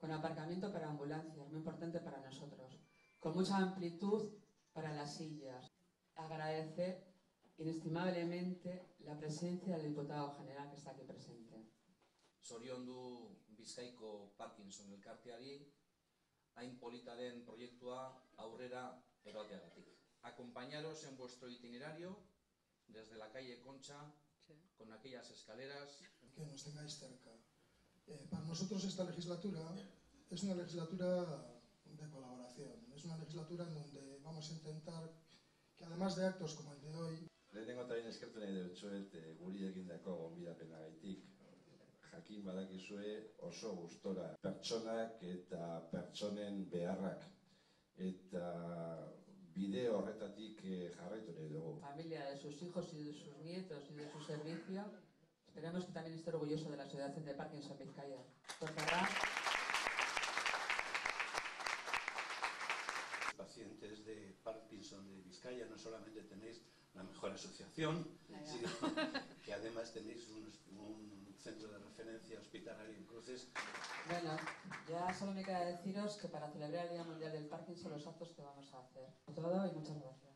con aparcamiento para ambulancias, muy importante para nosotros, con mucha amplitud para las sillas. Agradecer inestimablemente la presencia del diputado general que está aquí presente. Zoriondu Bizkaiko Parkinson elkarteari, hain polita den proiektua aurrera eroateagatik. Acompañaros en vuestro itinerario desde la calle Concha, con aquellas escaleras. Que nos tengáis cerca. Para nosotros esta legislatura es una legislatura de colaboración, es una legislatura en donde vamos a intentar que además de actos como el de hoy... Lehenengo eta eskertu nahi dutzuet guri egindako gonbidapenagatik. Jakin badakizue oso gustora pertsonak eta pertsonen beharrak eta bide horretatik jarraitu nahi dugu. Familia, de sus hijos y de sus nietos y de su servicio, esperemos que también esté orgulloso de la Asociación de Parkinson Bizkaia. Pacientes de Parkinson de Vizcaya no solamente tenéis la mejor asociación, sino que además tenéis un centro de referencia hospitalario en Cruces. Bueno, ya solo me queda deciros que para celebrar el Día Mundial del Parkinson los actos que vamos a hacer. Todo y muchas gracias.